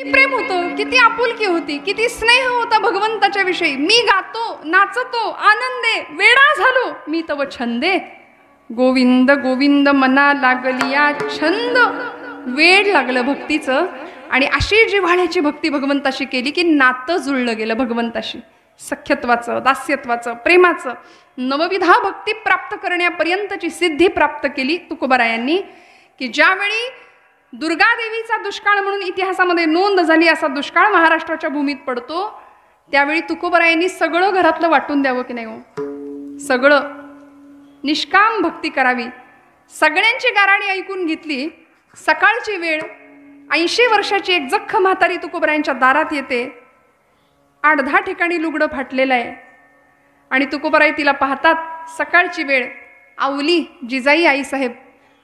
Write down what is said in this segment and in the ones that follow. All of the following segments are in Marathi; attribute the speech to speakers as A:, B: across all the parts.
A: प्रेम होतं, किती आपुलकी होती, किती स्नेह होता भगवंताच्या विषयी. मी गातो, नाचतो, आनंदे, वेडा झालो मी तव छंदे. गोविंद गोविंद मना लागलिया छंद. वेड लागलं भक्तीचं आणि अशी जिव्हाळ्याची भक्ती भगवंताशी केली की नातं जुळलं गेलं भगवंताशी. सख्यत्वाचं, दास्यत्वाचं, प्रेमाचं नवविधा भक्ती प्राप्त करण्यापर्यंतची सिद्धी प्राप्त केली तुकोबारायांनी. की ज्यावेळी दुर्गादेवीचा दुष्काळ म्हणून इतिहासामध्ये नोंद झाली, असा दुष्काळ महाराष्ट्राच्या भूमीत पडतो, त्यावेळी तुकोबारायांनी सगळं घरातलं वाटून द्यावं की नाही हो. सगळं निष्काम भक्ती करावी. सगळ्यांची गाराणी ऐकून घेतली. सकाळची वेळ, 80 वर्षाची एक जख्ख म्हातारी तुकोबारायांच्या दारात येते. 8-10 ठिकाणी लुगडं फाटलेलं आहे आणि तुकोबाराई तिला पाहतात. सकाळची वेळ, आवली जिजाई आईसाहेब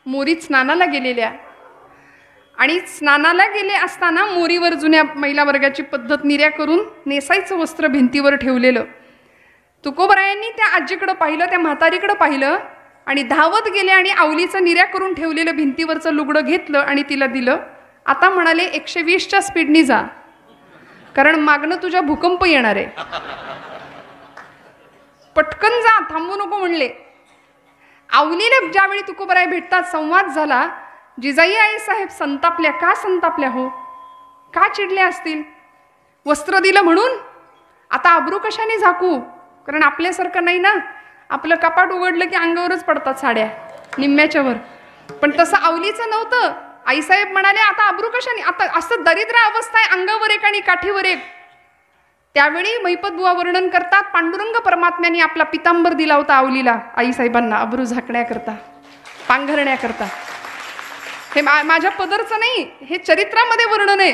A: मोरीत स्नानाला गेलेल्या आणि स्नानाला गेले असताना मोरीवर जुन्या महिला वर्गाची पद्धत निर्या करून नेसायचं वस्त्र भिंतीवर ठेवलेलं. तुकोबारायांनी त्या आजीकडं पाहिलं, त्या म्हातारीकडं पाहिलं आणि धावत गेले आणि आवलीचं निर्या करून ठेवलेलं भिंतीवरचं लुगडं घेतलं आणि तिला दिलं. आता म्हणाले 120च्या स्पीडनी जा, कारण मागणं तुझ्या भूकंप येणार आहे. पटकन जा, थांबू नको म्हणले. आवलीला ज्यावेळी तुकोबाराय भेटतात, संवाद झाला. जिजाई आई साहेब संतापल्या. का संतापल्या हो? का चिडल्या असतील? वस्त्र दिलं म्हणून? आता अब्रू कशाने झाकू? कारण आपल्यासारखं नाही ना, आपलं कपाट उघडलं की अंगावरच पडतात साड्या निम्म्याच्या वर. पण तसं आवलीचं नव्हतं. आईसाहेब म्हणाले आता अब्रू कशाने? आता असं दरिद्र अवस्था आहे, अंगावर एक आणि काठीवर एक. त्यावेळी महिपत बुवा वर्णन करतात, पांडुरंग परमात्म्याने आपला पितांबर दिला होता आवलीला, आईसाहेबांना अब्रू झाकण्याकरता, पांघरण्याकरता. हे माझ्या पदरचं नाही, हे चरित्रामध्ये वर्णन आहे.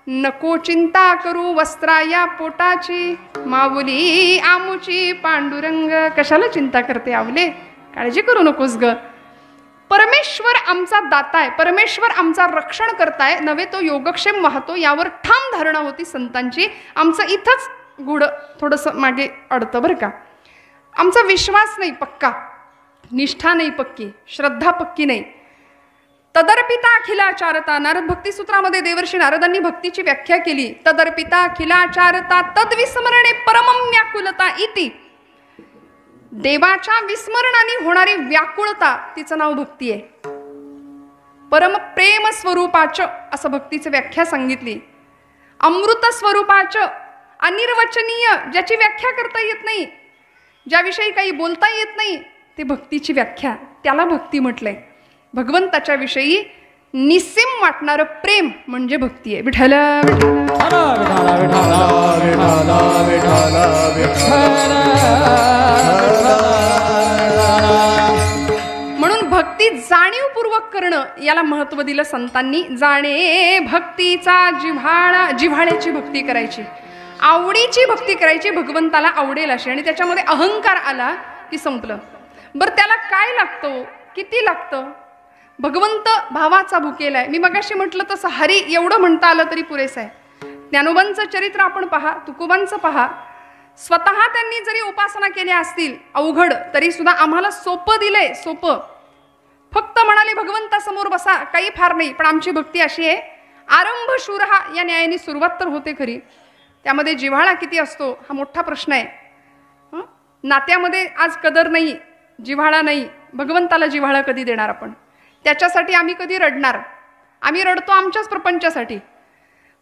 A: नको चिंता करू वस्त्रा या पोटाची, माऊली आमुची पांडुरंग. कशाला चिंता करते आवले? काळजी करू नकोस ग. परमेश्वर आमचा दाता आहे, परमेश्वर आमचा रक्षण करताय, नव्हे तो योगक्षेम वाहतो. यावर ठाम धारणा होती संतांची. आमचं इथंच घोडं थोडंसं मागे अडतं बरं का. आमचा विश्वास नाही पक्का, निष्ठा नाही पक्की, श्रद्धा पक्की नाही. तदर्पिता अखिलाचारता. नारद भक्तिसूत्रामध्ये देवर्षी नारदांनी भक्तीची व्याख्या केली. तदर्पिता अखिलाचारता तद्विस्मरणे परमं व्याकुलता इति. देवाच्या विस्मरणाने होणारी व्याकुळता, तिचं नाव भक्ती आहे. परम प्रेम स्वरूपाच असं भक्तीची व्याख्या सांगितली. अमृत स्वरूपाच, अनिर्वचनीय, ज्याची व्याख्या करता येत नाही, ज्याविषयी काही बोलता येत नाही, ते भक्तीची व्याख्या, त्याला भक्ती म्हटलंय. भगवंताच्या विषयी निस्सीम वाटणारं प्रेम म्हणजे भक्ती आहे. विठ्ठल म्हणून भक्ती जाणीवपूर्वक करणं, याला महत्त्व दिलं संतांनी. जाणे भक्तीचा जिव्हाळा, जिव्हाळ्याची भक्ती करायची, आवडीची भक्ती करायची, भगवंताला आवडेल अशी. आणि त्याच्यामध्ये अहंकार आला की संपलं. बरं त्याला काय लागतं, किती लागतं? भगवंत भावाचा भुकेला आहे. मी मगाशी म्हटलं तसं हरी एवढं म्हणता आलं तरी पुरेसं आहे. ज्ञानोबांचं चरित्र आपण पहा, तुकोबांचं पहा. स्वतः त्यांनी जरी उपासना केल्या असतील अवघड, तरी सुद्धा आम्हाला सोपं दिलंय, सोपं. फक्त म्हणाले भगवंतासमोर बसा, काही फार नाही. पण आमची भक्ती अशी आहे, आरंभ शूर हा या न्यायाने सुरुवात तर होते खरी, त्यामध्ये जिव्हाळा किती असतो हा मोठा प्रश्न आहे. नात्यामध्ये आज कदर नाही, जिव्हाळा नाही. भगवंताला जिव्हाळा कधी देणार आपण? त्याच्यासाठी आम्ही कधी रडणार? आम्ही रडतो आमच्याच प्रपंचासाठी.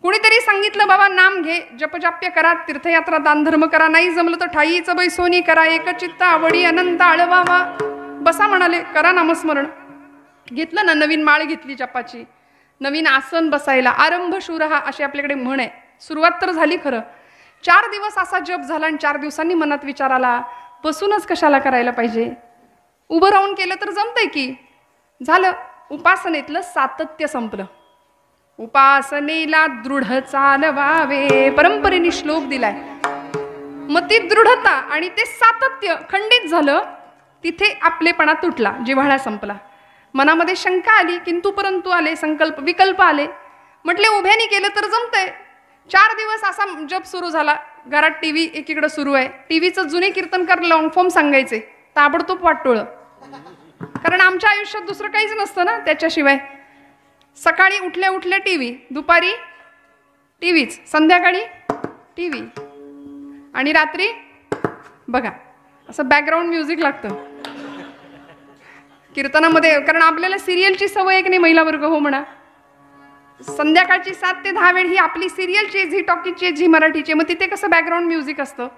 A: कुणीतरी सांगितलं बाबा नाम घे, जपजाप्य करा, तीर्थयात्रा दानधर्म करा, नाही जमलं तर ठाईचं बैसोनी करा, एकचित्त आवडी अनंत आळवावा. बसा म्हणाले, करा नामस्मरण. घेतलं ना, नवीन माळ घेतली जपाची, नवीन आसन बसायला. आरंभ शूरहा अशी आपल्याकडे म्हण आहे. सुरुवात तर झाली खरं. 4 दिवस असा जप झाला आणि 4 दिवसांनी मनात विचार आला, बसूनच कशाला करायला पाहिजे, उभं राहून केलं तर जमतंय की. झालं. उपासनेतलं सातत्य संपलं. उपासनेला दृढ चालवावे, परंपरेने श्लोक दिलाय. मग ती दृढता आणि ते सातत्य खंडित झालं, तिथे आपलेपणा तुटला, जिव्हाळा संपला. मनामध्ये शंका आली, किंतु परंतु आले, संकल्प विकल्प आले. म्हटले उभ्याने केलं तर जमतंय. 4 दिवस असा जप सुरू झाला. घरात टीव्ही एकीकडे सुरू आहे. टीव्हीचं जुने कीर्तनकार लॉंग फॉर्म सांगायचे, ताबडतोब वाटोळं. कारण आमच्या आयुष्यात दुसरं काहीच नसतं ना त्याच्याशिवाय. सकाळी उठल्या उठल्या टीव्ही, दुपारी टीव्हीच, संध्याकाळी टीव्ही, आणि रात्री बघा असं बॅकग्राऊंड म्युझिक लागतं कीर्तनामध्ये, कारण आपल्याला सिरियलची सवय आहे की नाही महिला वर्ग, हो म्हणा. संध्याकाळची 7 ते 10 वेळ ही आपली सिरियलची, झी टॉकीची, झी मराठीची, मग तिथे कसं बॅकग्राऊंड म्युझिक असतं,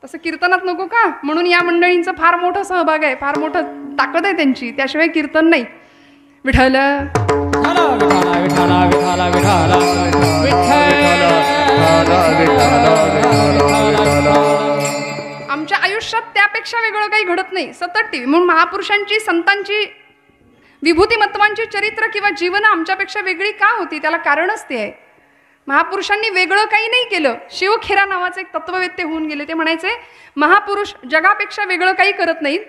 A: तसं कीर्तनात नको का? म्हणून या मंडळींचं फार मोठं सहभाग आहे, फार मोठं ताकद आहे त्यांची, त्याशिवाय कीर्तन नाही. विठ्ठल आमच्या आयुष्यात त्यापेक्षा वेगळं काही घडत नाही, सतत टीव्ही. म्हणून महापुरुषांची, संतांची, विभूतिमत्वांची चरित्र किंवा जीवन आमच्यापेक्षा वेगळी का होती, त्याला कारणच ते आहे. महापुरुषांनी वेगळं काही नाही केलं. शिवखेरा नावाचे एक तत्ववेत्ते होऊन गेले, ते म्हणायचे महापुरुष जगापेक्षा वेगळं काही करत नाहीत,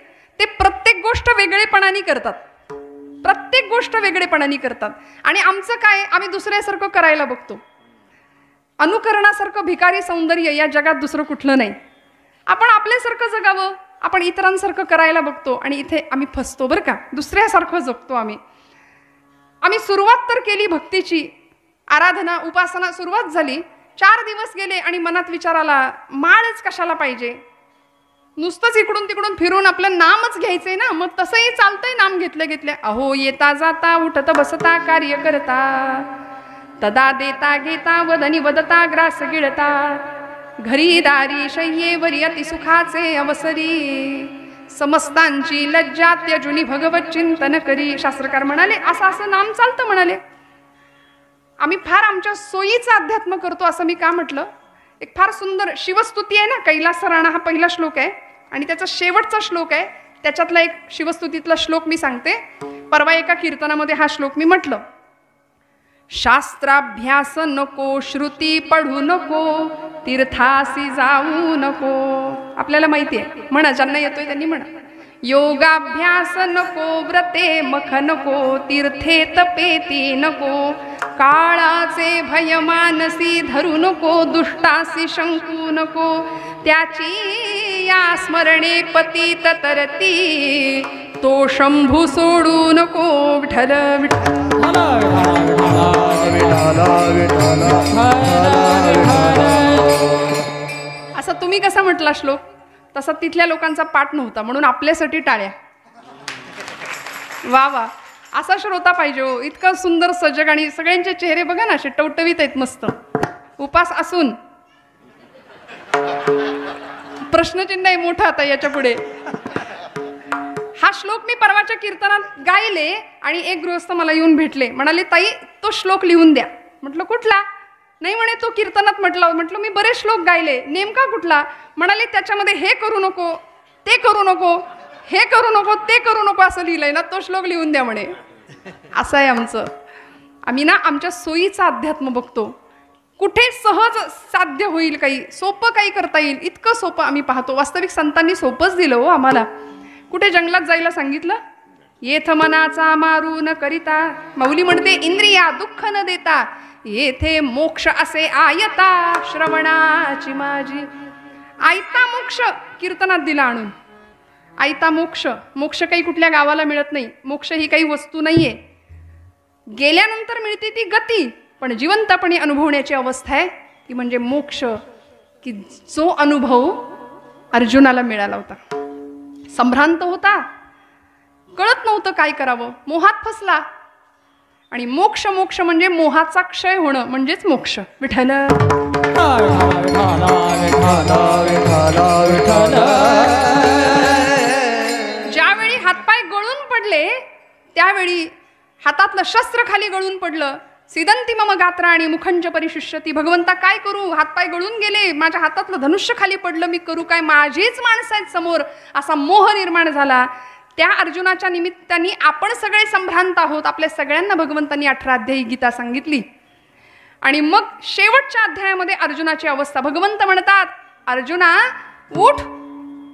A: ते प्रत्येक गोष्ट वेगळेपणाने करतात, प्रत्येक गोष्ट वेगळेपणाने करतात. आणि आमचं काय, आम्ही दुसऱ्यासारखं करायला बघतो. अनुकरणासारखं भिकारी सौंदर्य या जगात दुसरं कुठलं नाही. आपण आपल्यासारखं जगावं, आपण इतरांसारखं करायला बघतो आणि इथे आम्ही फसतो बरं का. दुसऱ्यासारखं जगतो आम्ही सुरुवात तर केली भक्तीची, आराधना, उपासना सुरुवात झाली, 4 दिवस गेले आणि मनात विचार आला, माळच कशाला पाहिजे, नुसतंच इकडून तिकडून फिरून आपलं नामच घ्यायचंय ना. मग तसंही चालतंय नाम घेतल्या घेतल्या. अहो येता जाता उठत बसता कार्य करता, तदा देता घेता वदनी वदता ग्रास गिळता, घरी दारी शय्येवरी अति सुखाचे अवसरी, समस्तांची लज्जा त्यजुनी भगवत चिंतन करी. शास्त्रकार म्हणाले असं नाम चालतं म्हणाले. आम्ही फार आमच्या सोयीचं अध्यात्म करतो असं मी का म्हटलं. एक फार सुंदर शिवस्तुती आहे ना, कैलास राणा हा पहिला श्लोक आहे आणि त्याचा शेवटचा श्लोक आहे. त्याच्यातला एक शिवस्तुतीतला श्लोक मी सांगते. परवा एका कीर्तनामध्ये हा श्लोक मी म्हटलं. शास्त्राभ्यास नको, श्रुती पढू नको, तीर्थासी जाऊ नको. आपल्याला माहिती आहे, म्हणा, ज्यांना येतोय त्यांनी म्हणा. योगाभ्यास नको, व्रते मख नको, तीर्थे तपेती नको, काळाचे भय मानसी धरू नको, दुष्टासी शंकू नको, त्याची या स्मरणे पतित तरती, तो शंभू सोडू नको. विठ्ठल विठ्ठल असं तुम्ही कसा म्हटला श्लोक, तसा तिथल्या लोकांचा पाठ नव्हता, म्हणून आपल्यासाठी टाळ्या. वा वा, असा श्रोता पाहिजे हो. इतकं सुंदर सजग आणि सगळ्यांचे चेहरे बघा ना, असे टवटवीत आहेत मस्त. उपास असून प्रश्नचिन्ह आहे मोठं आता याच्या पुढे. हा श्लोक मी परवाच्या कीर्तनात गायले आणि एक गृहस्थ मला येऊन भेटले, म्हणाले ताई तो श्लोक लिहून द्या. म्हटलं कुठला? नाही म्हणे तो कीर्तनात म्हटलं. म्हटलं मी बरेच श्लोक गायले, नेमका कुठला? म्हणाले त्याच्यामध्ये हे करू नको, ते करू नको, हे करू नको, ते करू नको असं लिहिलंय ना, तो श्लोक लिहून द्या म्हणे. असं आहे आमचं. आम्ही ना आमच्या सोयीचा अध्यात्म बघतो, कुठे सहज साध्य होईल, काही सोपं काही करता येईल इतकं सोपं आम्ही पाहतो. वास्तविक संतांनी सोपंच दिलं हो आम्हाला. कुठे जंगलात जायला सांगितलं, येथ मनाचा मारू न करिता, माऊली म्हणते इंद्रिया दुःख न देता, येथे मोक्ष असे आयता श्रवणाची माझी. आयता मोक्ष कीर्तनात दिला आणून. आयता मोक्ष, मोक्ष काही कुठल्या गावाला मिळत नाही. मोक्ष ही काही वस्तू नाहीये, गेल्यानंतर मिळते ती गती, पण जिवंतपणे अनुभवण्याची अवस्था आहे ती म्हणजे मोक्ष. की जो अनुभव अर्जुनाला मिळाला होता, संभ्रांत होता, कळत नव्हतं काय करावं, मोहात फसला. आणि मोक्ष, मोक्ष म्हणजे मोहाचा क्षय होणं म्हणजेच मोक्ष. विठ्ठल ज्यावेळी हातपाय गळून पडले, त्यावेळी हातातलं शस्त्र खाली गळून पडलं. सिदंती मम गात्रा आणि मुखंज परिशिष्यती. भगवंता काय करू, हातपाय गळून गेले, माझ्या हातातलं धनुष्य खाली पडलं, मी करू काय, माझीच माणसं आहेत समोर, असा मोह निर्माण झाला. त्या अर्जुनाच्या निमित्ताने आपण सगळे संभ्रांत आहोत. आपल्या सगळ्यांना भगवंतांनी 18 अध्यायी गीता सांगितली. आणि मग शेवटच्या अध्यायामध्ये अर्जुनाची अवस्था. भगवंत म्हणतात, अर्जुना उठ,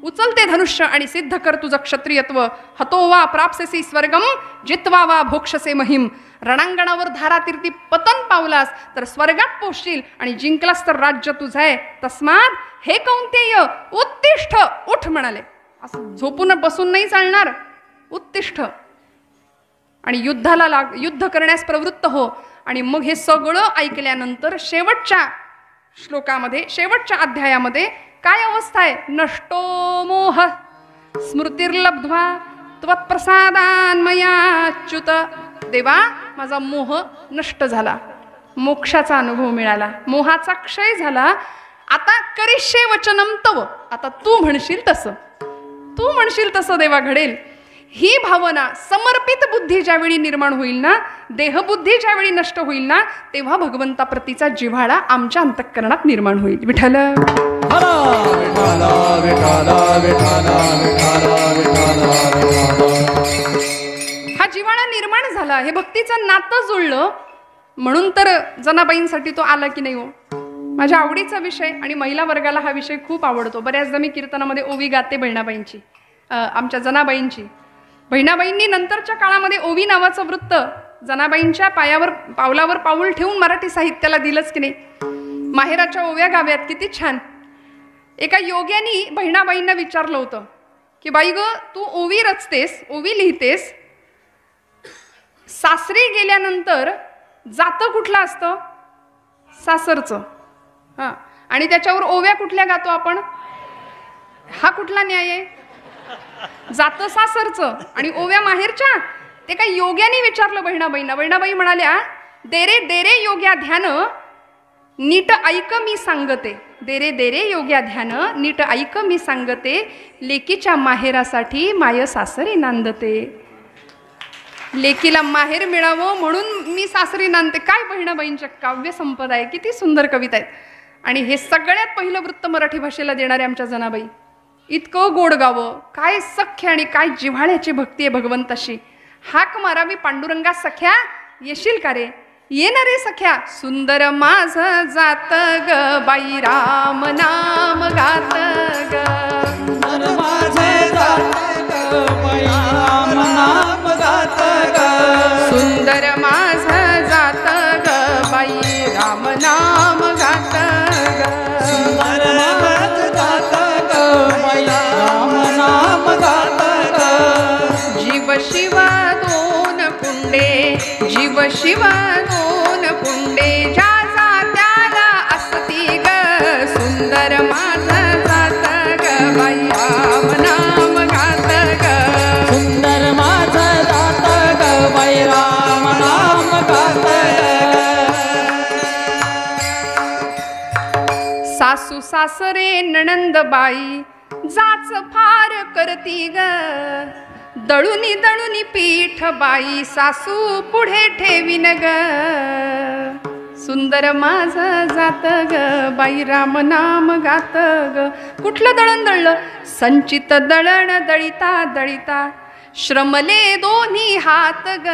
A: उचलते धनुष्य आणि सिद्ध कर तुझं क्षत्रियत्व. हतो वा प्राप्सेसी स्वर्गम, जित्वा वा भोक्षसे महिम. रणांगणावर धारातीर्थी पतन पावलास तर स्वर्गात पोचशील आणि जिंकलास तर राज्य तुझं आहे. तस्मात हे कौंतेय उत्तिष्ठ, उठ म्हणाले. असं झोपून बसून नाही चालणार, उत्तिष्ठ आणि युद्धाला युद्ध करण्यास प्रवृत्त हो. आणि मग हे सगळं ऐकल्यानंतर शेवटच्या श्लोकामध्ये, शेवटच्या अध्यायामध्ये काय अवस्था आहे? नष्टो मोह स्मृतिर्लब्ध्वा त्वत्प्रसादान्मयाच्युत. देवा, माझा मोह नष्ट झाला, मोक्षाचा अनुभव मिळाला, मोहाचा क्षय झाला. आता करिष्ये वचनम तव, आता तू म्हणशील तसं, तू म्हणशील तसं देवा घडेल. ही भावना समर्पित बुद्धी ज्यावेळी निर्माण होईल ना, देहबुद्धी ज्यावेळी नष्ट होईल ना, तेव्हा भगवंताप्रतीचा जिव्हाळा आमच्या अंतःकरणात निर्माण होईल. विठ्ठल हा जिव्हाळा निर्माण झाला, हे भक्तीचं नातं जुळलं. म्हणून तर जनाबाईंसाठी तो आला की नाही हो. माझ्या आवडीचा विषय आणि महिला वर्गाला हा विषय खूप आवडतो. बऱ्याचदा मी कीर्तनामध्ये ओवी गाते बहिणाबाईंची, आमच्या जनाबाईंची. बहिणाबाईंनी नंतरच्या काळामध्ये ओवी नावाचं वृत्त जनाबाईंच्या पावलावर पाऊल ठेवून मराठी साहित्याला दिलंच की नाही. माहेराच्या ओव्या गाव्यात किती छान. एका योग्यानी बहिणाबाईंना विचारलं होतं की बाई ग, तू ओवी रचतेस, ओवी लिहितेस, सासरी गेल्यानंतर जातं कुठलं असतं? सासरचं. हां, आणि त्याच्यावर ओव्या कुठल्या गातो आपण? हा कुठला न्याय आहे? जातं सासरचं आणि ओव्या माहेरच्या. ते काय योग्याने विचारलं बहिणाबाईंना. बहिणाबाई म्हणाल्या, देरे देरे योग्या ध्यान नीट ऐक मी सांगते. देरे देरे योग्या ध्यान नीट ऐक मी सांगते. लेकीच्या माहेरासाठी माय सासरी नांदते. लेकीला माहेर मिळावं म्हणून मी सासरी नांदते. काय बहिणाबाईंच्या काव्य संपदा आहे, किती सुंदर कविता आहेत. आणि हे सगळ्यात पहिलं वृत्त मराठी भाषेला देणारे आमच्या जनाबाई. इतकं गोड गावं, काय सख्य आणि काय जिव्हाळ्याची भक्ती आहे भगवंताशी. हाक मारावी पांडुरंगा सख्या, येशील का रे? येणारे सख्या. सुंदर माझ जात ग बाई राम नाम गात ग. सुंदर माझे जात ग बाई राम नाम गात ग. सुंदर माझ जात ग बाई राम नाम गात ग. सुंदर माझ जात ग बाई राम नाम गात ग. जीव शिव दोन कुंडे, जीव शिव दोन कुंडे, ज्याचा त्याला असती ग. सुंदर माझ जात ग बाई राम नाम गात ग. सुंदर माझ जात ग बाई राम नाम गात ग. सासू सासरे नणंदबाई जाच फार करती ग. दळुनी दळुनी पीठ बाई सासू पुढे ठेवीन ग. सुंदर माझ जात ग बाई राम नाम गात ग. कुठलं दळण दळलं? संचित दळण दळिता दळिता श्रमले दोन्ही हात ग.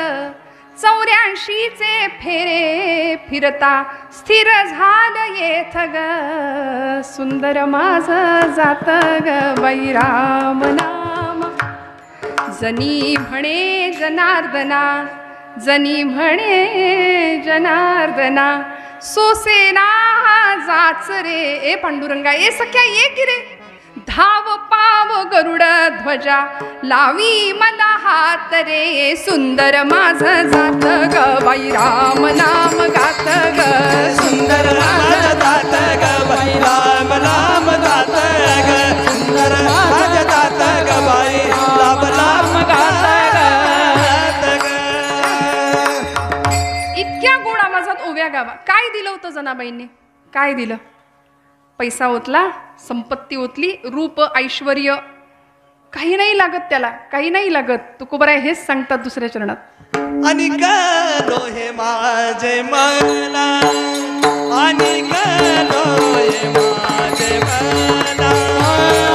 A: 84चे फेरे फिरता स्थिर झालं येथ ग. सुंदर माझ जात ग बाई राम नाम. जनी म्हणे जनार्दना, जनी म्हणे जनार्दना, सोसेना जाच रे. ए पांडुरंगा, ए सख्या ये की रे. धाव पाव गरुड ध्वजा लावी मला हात रे. सुंदर माझ जात ग बाई राम नाम गात ग. सुंदर माझ जात ग बाई राम नाम गात ग. सुंदर माझ जात ग बाई राम नाम गात ग. इतक्या गोड आवाजात ओव्या गावा. काय दिलं होतं जनाबाईंनी? काय दिलं? पैसा ओतला, संपत्ती ओतली, रूप ऐश्वर्य, काही नाही लागत त्याला, काही नाही लागत. तुकोबराय हेच सांगतात दुसऱ्या चरणात.
B: आणि गलो हे माझे मला, आणि गलो हे माझे मला,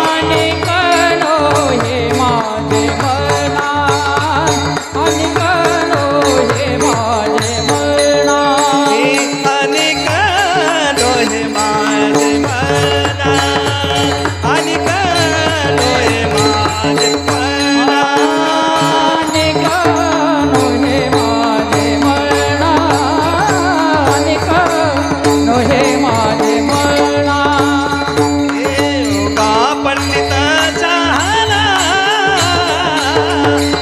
C: आणि गलो हे माझे मला, आणि गलो हे माझे मला,
B: आणि गलो हे माझे मला, आणि गलो हे माझे मला,
C: आणि गलो हे माझे मला, आणि गलो हे माझे मला.
B: योगा पंडित चाहला,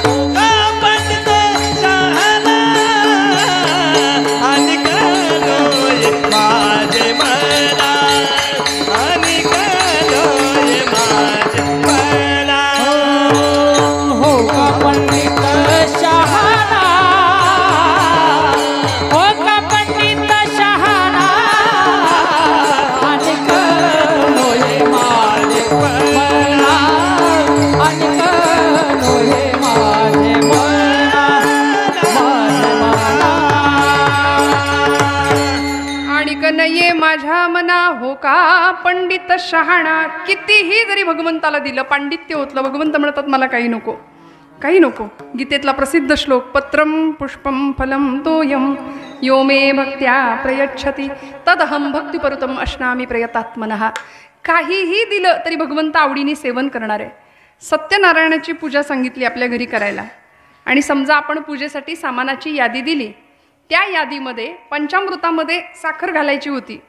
B: योगा पंडित चाहला, आणि
A: नये माझ्या मना हो का पंडित शहाणा. कितीही जरी भगवंताला दिलं, पांडित्य होतलं, भगवंत म्हणतात मला काही नको, काही नको. गीतेतला प्रसिद्ध श्लोक, पत्रम पुष्पम फलम तोयम यो मे भक्त्या प्रयच्छति तदहम भक्तिपरुतम अश्नामी प्रयतात्मनः. काहीही दिलं तरी भगवंत आवडीने सेवन करणार आहे. सत्यनारायणाची पूजा सांगितली आपल्या घरी करायला, आणि समजा आपण पूजेसाठी सामानाची यादी दिली, त्या यादीमध्ये पंचामृतामध्ये साखर घालायची होती,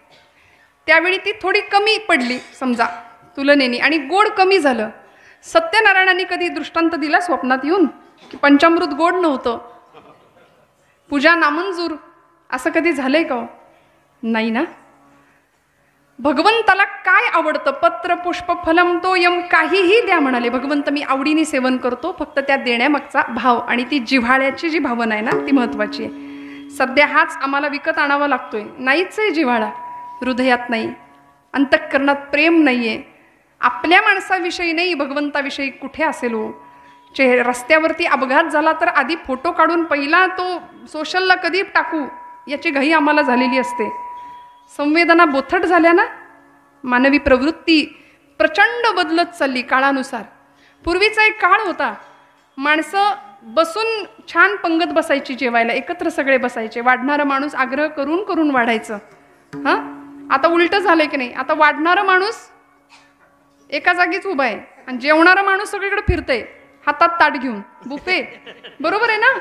A: त्यावेळी ती थोडी कमी पडली समजा तुलनेने, आणि गोड कमी झालं. सत्यनारायणांनी कधी दृष्टांत दिला स्वप्नात येऊन की पंचामृत गोड नव्हतं, पूजा नामंजूर, असं कधी झालंय का? नाही ना. भगवंताला काय आवडतं? पत्र पुष्प फलम तोयम, काहीही द्या म्हणाले भगवंत, मी आवडीने सेवन करतो. फक्त त्या देण्यामागचा भाव आणि ती जिव्हाळ्याची जी भावना आहे ना, ती महत्वाची आहे. सध्या हाच आम्हाला विकत आणावा लागतोय. नाहीच आहे जिव्हाळा, हृदयात नाही, अंतःकरणात प्रेम नाहीये. आपल्या माणसाविषयी नाही, भगवंताविषयी कुठे असेल हो? रस्त्यावरती अपघात झाला तर आधी फोटो काढून पहिला तो सोशलला कधी टाकू याची घाई आम्हाला झालेली असते. संवेदना बोथट झाल्या ना, मानवी प्रवृत्ती प्रचंड बदलत चालली काळानुसार. पूर्वीचा एक काळ होता, माणसं बसून छान पंगत बसायची जेवायला, एकत्र सगळे बसायचे, वाढणारा माणूस आग्रह करून करून वाढायचं. हां, आता उलटं झालंय की नाही? आता वाढणारा माणूस एका जागीच उभा आहे आणि जेवणारा माणूस सगळीकडे फिरतंय हातात ताट घेऊन, बुफे. बरोबर आहे ना?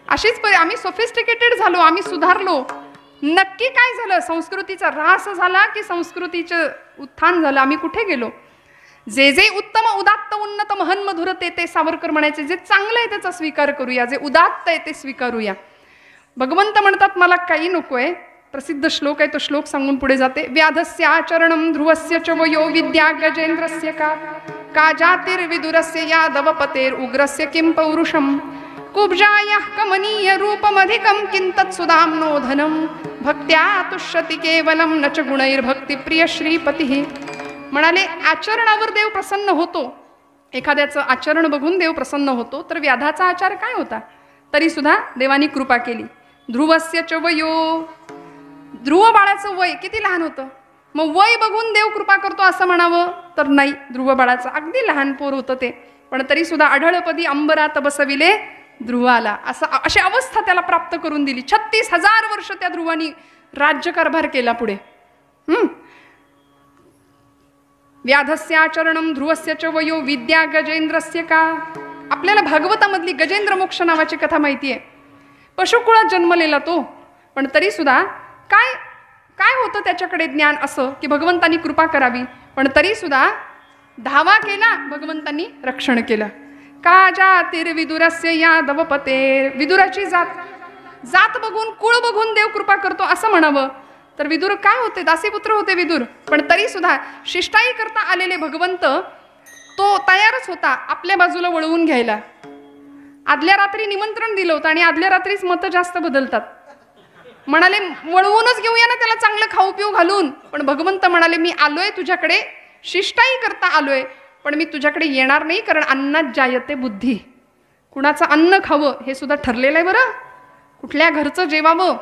A: अशीच आम्ही सोफिस्टिकेटेड झालो, आम्ही सुधारलो. नक्की काय झालं? संस्कृतीचा ऱ्हास झाला की संस्कृतीचं उत्थान झालं? आम्ही कुठे गेलो? जे जे उत्तम उदात्त उन्नत महन मधुर ते सावरकर म्हणायचे, जे चांगलं आहे त्याचा स्वीकार करूया, जे उदात्त आहे ते स्वीकारूया. भगवंत म्हणतात मला काही नकोय. प्रसिद्ध श्लोक आहे, तो श्लोक सांगून पुढे जाते. व्याधस्य आचरणम ध्रुवस्य च वयो विद्या गजेंद्रस्य का जातिर्विदुरस्य यादवपतेर उग्रस्य किं पौरुषम कुब्जायाः कमनीय रूपमधिकं किंतत् सुदाम्नो धनं भक्त्या तुष्यति केवलम न च गुणैर्भक्ती प्रिय श्रीपतीः. म्हणाले आचरणावर देव प्रसन्न होतो. एखाद्याचं आचरण बघून देव प्रसन्न होतो. तर व्याधाचा आचार काय होता? तरी सुद्धा देवानी कृपा केली. ध्रुवस्य च वयो, ध्रुव बाळाचं वय किती लहान होतं, मग वय बघून देव कृपा करतो असं म्हणावं तर नाही. ध्रुव बाळाचं अगदी लहान पोर होतं ते, पण तरी सुद्धा आढळपदी अंबरात बसविले ध्रुवाला, अशी अवस्था त्याला प्राप्त करून दिली. 36,000 वर्ष त्या ध्रुवानी राज्यकारभार केला पुढे. व्याधस्याचरणम ध्रुवस्य च वयो विद्या गजेंद्रस्य का. आपल्याला भागवतामधली गजेंद्र मोक्ष नावाची कथा माहिती आहे. पशुकुळात जन्मलेला तो, पण तरी सुद्धा काय काय होतं त्याच्याकडे ज्ञान असं की भगवंतांनी कृपा करावी, पण तरी सुद्धा धावा केला, भगवंतांनी रक्षण केलं. का जातिर्विदुरस्य यादवपते, विदुराची जात बघून कुळ बघून देव कृपा करतो असं म्हणावं तर विदुर काय होते? दासीपुत्र होते विदुर. पण तरी सुद्धा शिष्टाई करता आलेले भगवंत तो तयारच होता आपल्या बाजूला वळवून घ्यायला. आदल्या रात्री निमंत्रण दिलं होतं आणि आदल्या रात्रीच मतं जास्त बदलतात. म्हणाले वळवूनच घेऊया ना त्याला चांगलं खाऊ पिऊ घालून, पण भगवंत म्हणाले मी आलोय तुझ्याकडे, शिष्टाई करता आलोय, पण मी तुझ्याकडे येणार नाही, कारण अन्नात जायते बुद्धी. कुणाचं अन्न खावं हे सुद्धा ठरलेलं आहे बरं, कुठल्या घरचं जेवावं.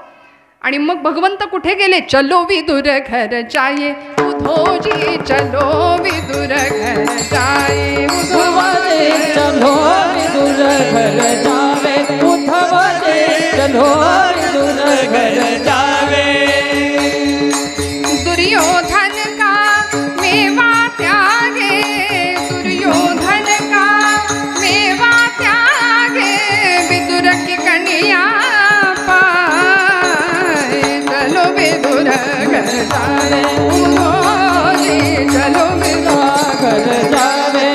A: आणि मग भगवंत कुठे गेले? चलो विदुर घर जाये उधोजी, चलो विदुर घर जाये उधोजी,
C: चलो विदुर घर जावे उद्धवजी, चलो विदुर घर जावे.
A: दुर्योधन का मेवा त्यागे, दुर्योधन का मेवा त्यागे, विदुर की कन्या पाए, चलो विदुर घर जावे उधोजी, चलो विदुर घर जावे.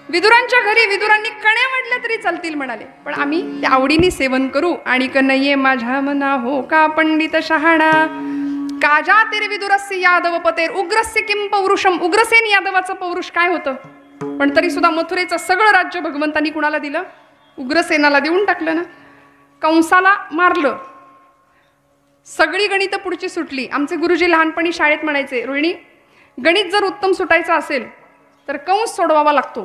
A: विदुरांच्या घरी विदुरांनी कण्या वाढल्या तरी चालतील म्हणाले, पण आम्ही त्या आवडीने सेवन करू. आणि कन्हये माझ्या मना हो का पंडित शहाणा, काजा तेरे विदुरस्य यादव पतेर उग्रस्य किं पौरुषम. उग्रसेन यादवाचं पौरुष काय होतं? पण तरी सुद्धा मथुरेचं सगळं राज्य भगवंतांनी कुणाला दिलं? उग्रसेनाला देऊन टाकलं ना. कंसाला मारलं, सगळी गणित पुढची सुटली. आमचे गुरुजी लहानपणी शाळेत म्हणायचे, रोहिणी गणित जर उत्तम सुटायचं असेल तर कंस सोडवावा लागतो.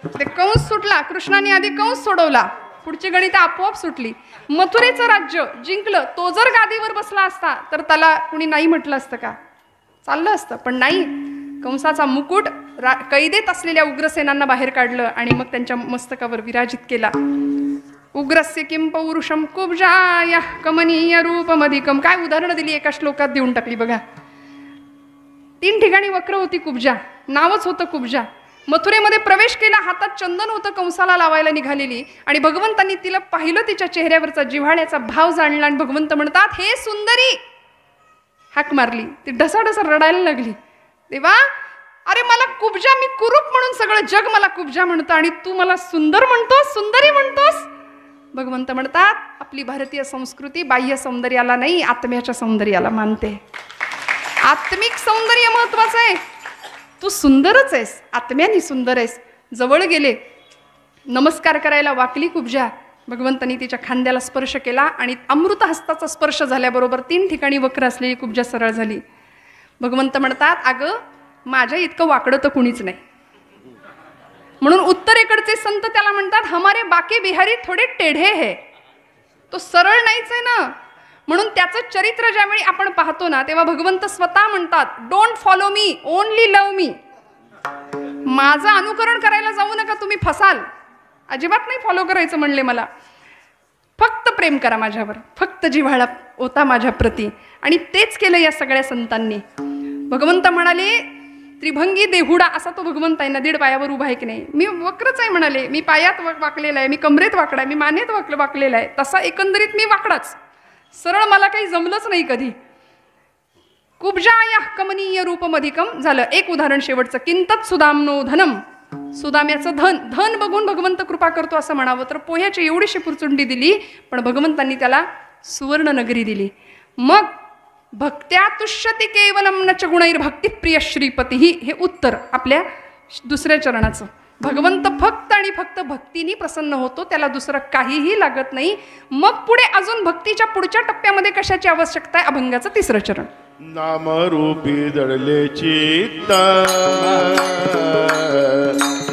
A: ते कंस सुटला, कृष्णाने आधी कंस सोडवला, पुढची गणित आपोआप सुटली. मथुरेचं राज्य जिंकलं, तो जर गादीवर बसला असता तर त्याला कुणी नाही म्हटलं असतं का? चाललं असतं. पण नाही, कंसाचा मुकुट कैदेत असलेल्या उग्रसेनांना बाहेर काढलं आणि मग त्यांच्या मस्तकावर विराजित केला. उग्रस्य किं पौरुषम कुब्जाय कमनीय रूपमधिकम. काय उदाहरणं दिली एका श्लोकात देऊन टाकली बघा. 3 ठिकाणी वक्र होती कुब्जा, नावच होतं कुब्जा. मथुरेमध्ये प्रवेश केला, हातात चंदन होतं कंसाला लावायला निघालेली, आणि भगवंतांनी तिला पाहिलं, तिच्या चेहऱ्यावरचा जिव्हाळ्याचा भाव जाणला आणि भगवंत म्हणतात, हे सुंदरी, हाक मारली. ती ढसाढसा रडायला लागली. देवा, अरे मला कुब्जा, मी कुरूप म्हणून सगळं जग मला कुब्जा म्हणतं आणि तू मला सुंदर म्हणतोस, सुंदरी म्हणतोस. भगवंत म्हणतात, आपली भारतीय संस्कृती बाह्य सौंदर्याला नाही, आत्म्याच्या सौंदर्याला मानते. आत्मिक सौंदर्य महत्वाचं आहे. तू सुंदरच आहेस, आत्म्याने सुंदर आहेस. जवळ गेले, नमस्कार करायला वाकली कुब्जा. भगवंतांनी तिच्या खांद्याला स्पर्श केला आणि अमृत हस्ताचा स्पर्श झाल्याबरोबर 3 ठिकाणी वक्र असलेली कुब्जा सरळ झाली. भगवंत म्हणतात, अगं माझ्या इतकं वाकडं तर कुणीच नाही. म्हणून उत्तरेकडचे संत त्याला म्हणतात, हमारे बाकी बिहारी थोडे टेढे है. तो सरळ नाहीच आहे ना. म्हणून त्याचं चरित्र ज्यावेळी आपण पाहतो ना, तेव्हा भगवंत स्वतः म्हणतात, don't follow me, only love me. माझं अनुकरण करायला जाऊ नका, तुम्ही फसाल. अजिबात नाही फॉलो करायचं म्हणले मला. फक्त प्रेम करा माझ्यावर, फक्त जिव्हाळा होता माझ्या प्रती. आणि तेच केलं या सगळ्या संतांनी. भगवंत म्हणाले, त्रिभंगी देहुडा असा तो भगवंत आहे ना, 1.5 पायावर उभा आहे की नाही. मी वक्रच आहे म्हणाले, मी पायात वाकलेला आहे, मी कमरेत वाकडा आहे, मी मानेत वाकलेला आहे. तसा एकंदरीत मी वाकडाच, सरळ मला काही जमलंच नाही कधी. कुब्जाया कमनीय रूपमधिकम झालं. एक उदाहरण शेवटचं, किंतत सुदामनो धनम. सुदाम्याचं धन बघून भगवंत कृपा करतो असं म्हणावं तर पोह्याची एवढीशी पुरचुंडी दिली, पण भगवंतांनी त्याला सुवर्ण नगरी दिली. मग भक्त्या तुष्यति केवलम न च गुणैर भक्तिप्रिय श्रीपती, हे उत्तर आपल्या 2ऱ्या चरणाचं. भगवंत फक्त आणि फक्त भक्तीने प्रसन्न होतो, त्याला दुसरं काहीही लागत नाही. मग पुढे अजून भक्तीच्या पुढच्या टप्प्यामध्ये कशाची आवश्यकता आहे? अभंगाचं 3रं चरण.
D: नामरूपी जडले चित्त,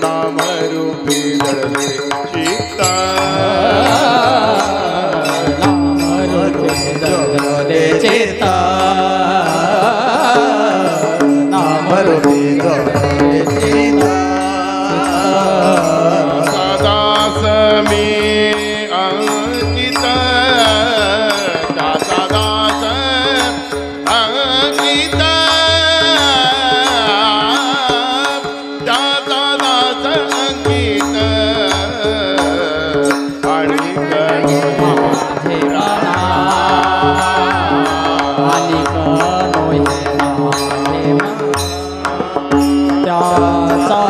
D: नामरूपी जडले चित्त,
C: नामरूपी जडले चित्त, नामरूपी जडले चित्त.
D: दास मी अंकित, दास अंकित, दास अंकित. आणि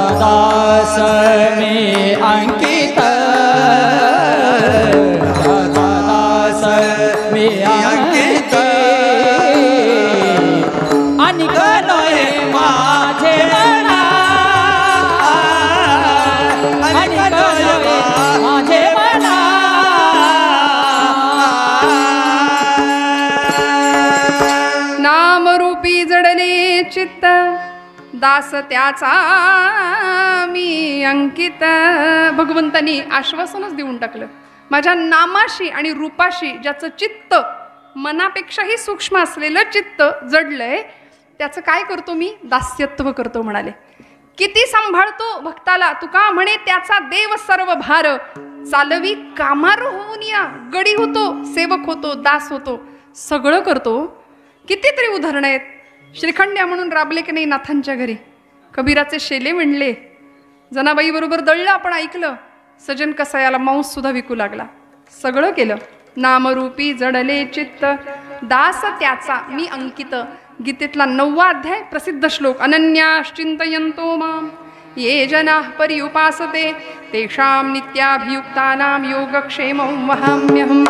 C: दास मी अंकित, दास मी अंकित. आणि नोहे माझे मना, आणि नोहे माझे मना.
A: नामरूपी जडले चित्त, दास त्याचा मी अंकित. भगवंतांनी आश्वासनच देऊन टाकलं, माझ्या नामाशी आणि रूपाशी ज्याचं चित्त मनापेक्षाही सूक्ष्म असलेलं चित्त जडलंय, त्याचं काय करतो मी? दास्यत्व करतो म्हणाले. किती सांभाळतो भक्ताला. तुका म्हणे त्याचा देव सर्व भार, चालवी कामार होऊन या. गडी होतो, सेवक होतो, दास होतो, सगळं करतो. कितीतरी उदाहरणं आहेत. श्रीखंड्या म्हणून राबले की नाही नाथांच्या घरी. कबीराचे शेले विणले, जनाबाई बरोबर दळलं आपण ऐकलं. सजन कसायाला मांस सुद्धा विकू लागला. सगळं केलं. नामरूपी जडले चित्त, दास त्याचा मी अंकित. गीतेतला 9वा अध्याय, प्रसिद्ध श्लोक. अनन्याश्चिंतयन्तो माम ये जनाः पर्युपासते तेषां नित्याभियुक्तानां योगक्षेमं वहाम्यहम्.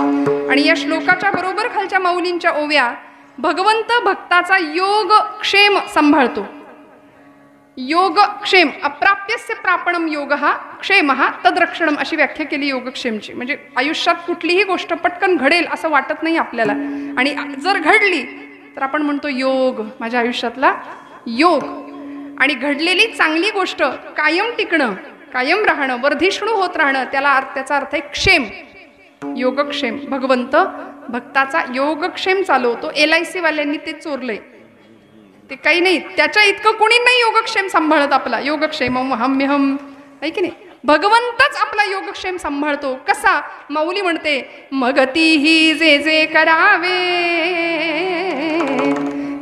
A: आणि या श्लोकाच्या बरोबर खालच्या माऊलींच्या ओव्या, भगवंत भक्ताचा योगक्षेम सांभाळतो. योगक्षेम, अप्राप्यस्य प्रापणम योगः क्षेमः तद्रक्षणम, अशी व्याख्या केली योगक्षेमची. म्हणजे आयुष्यात कुठलीही गोष्ट पटकन घडेल असं वाटत नाही आपल्याला, आणि जर घडली तर आपण म्हणतो योग, माझ्या आयुष्यातला योग. आणि घडलेली चांगली गोष्ट कायम टिकणं कायम राहणं, वर्धिष्णू होत राहणं, त्याचा अर्थ आहे क्षेम, योगक्षेम. भगवंत भक्ताचा योगक्षेम चालवतो. LIC वाल्यांनी ते चोरलंय. ते काही नाही, त्याच्या इतकं कोणी नाही योगक्षेम सांभाळत आपला. योगक्षेम हम्यहम आहे की नाही. भगवंतच आपला योगक्षेम सांभाळतो. कसा? माऊली म्हणते, मगतीही जे जे करावे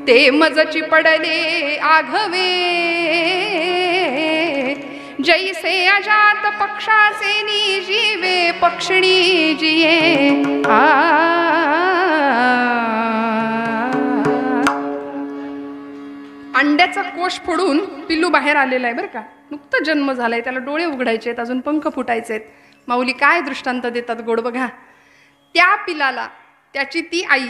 A: ते मजची पडले आघवे, जैसे अजात पक्षाचे निजीवे पक्षिणी जिये अंड्याचा कोश फोडून पिल्लू बाहेर आलेला आहे बरं का. नुकतं जन्म झालाय, त्याला डोळे उघडायचे आहेत, अजून पंख फुटायचे आहेत. माऊली काय दृष्टांत देतात गोड बघा. त्या पिलाला त्याची ती आई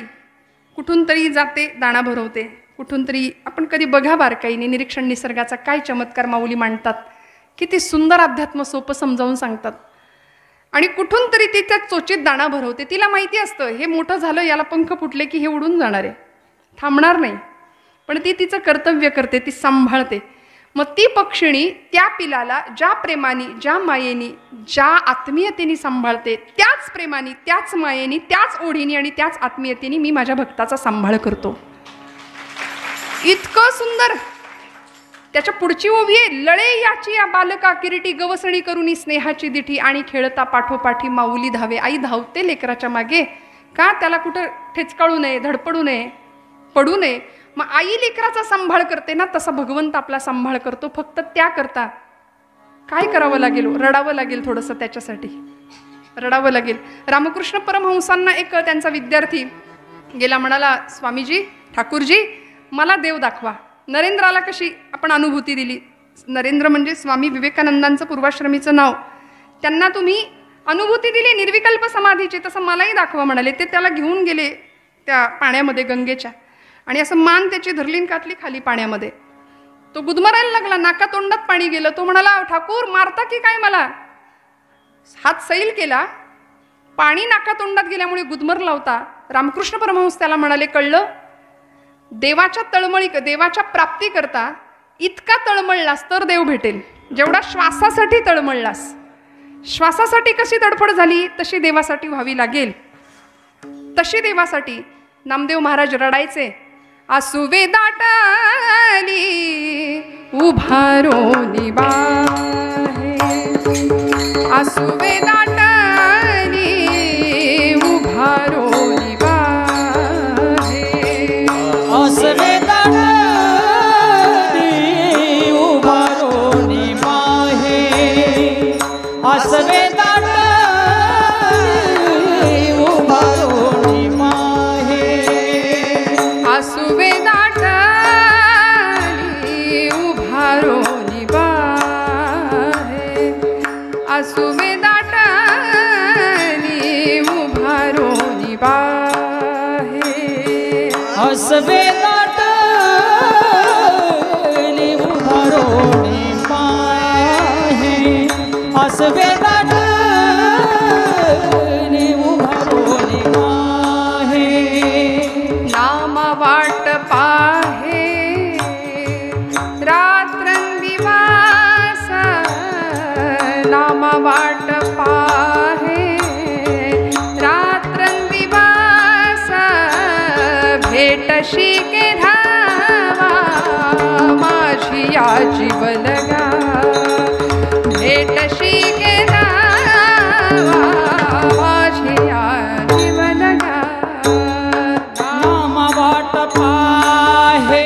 A: कुठून तरी जाते, दाणा भरवते, कुठून तरी. आपण कधी बघा बारकाईने निरीक्षण निसर्गाचा काय चमत्कार माऊली मांडतात, किती सुंदर अध्यात्म सोपं समजावून सांगतात. आणि कुठून तरी ती त्या चोचीत दाणा भरवते. तिला माहिती असतं हे मोठं झालं, याला पंख फुटले की हे उडून जाणार आहे, थांबणार नाही. पण ती तिचं कर्तव्य करते, ती सांभाळते. मग ती पक्षिणी त्या पिलाला ज्या प्रेमाने, ज्या मायेनी, ज्या आत्मीयतेने सांभाळते, त्याच प्रेमाने, त्याच मायेनी, त्याच ओढीने आणि त्याच आत्मीयतेने मी माझ्या भक्ताचा सांभाळ करतो. इतकं सुंदर. त्याच्या पुढची ओवी आहे, लळे याची या बालका किरीटी गवसणी करुनी स्नेहाची दिठी आणि खेळता पाठोपाठी माऊली धावे. आई धावते लेकराच्या मागे का? त्याला कुठं ठेचकाळू नये, धडपडू नये, पडू नये. मग आई लेकराचा सांभाळ करते ना, तसा भगवंत आपला सांभाळ करतो. फक्त त्या करता काय करावं लागेल? रडावं लागेल, थोडंसं त्याच्यासाठी रडावं लागेल. रामकृष्ण परमहंसांना एक त्यांचा विद्यार्थी गेला, म्हणाला, स्वामीजी, ठाकूरजी, मला देव दाखवा. नरेंद्राला कशी आपण अनुभूती दिली, नरेंद्र म्हणजे स्वामी विवेकानंदांचं पूर्वाश्रमीचं नाव, त्यांना तुम्ही अनुभूती दिली निर्विकल्प समाधीची, तसं मलाही दाखवा म्हणाले. ते त्याला घेऊन गेले त्या पाण्यामध्ये, गंगेच्या, आणि असं मान त्याची धरलीन कातली खाली पाण्यामध्ये. तो गुदमरायला लागला, नाका तोंडात पाणी गेलं. तो म्हणाला, ठाकूर मारता की काय मला? हात सैल केला, पाणी नाका तोंडात गेल्यामुळे गुदमरला होता. रामकृष्ण परमहंस त्याला म्हणाले, कळलं, देवाच्या तळमळी, देवाच्या प्राप्ती करता इतका तळमळलास तर देव भेटेल, जेवढा श्वासासाठी तळमळलास. श्वासासाठी कशी तडफड झाली तशी देवासाठी व्हावी लागेल. तशी देवासाठी नामदेव महाराज रडायचे, आसुवे दाटली उभारोनी बाहे, आसुवे दाटली उभारोनी बाहे,
C: आसुवे दाटली उभारोनी बाहे, आसुवे
A: आसुवे दाटली उभारोनी बाहे, आसुवे दाटली उभारोनी बाहे,
C: आसुवे दाटली उभारोनी बाहे, आसुवे दाटली उभारोनी बाहे.
A: नाम वाट पाहे रात्रंदिवस, नाम वाट पाहे रात्रंदिवस, भेटशी के धावा माझी या जीवन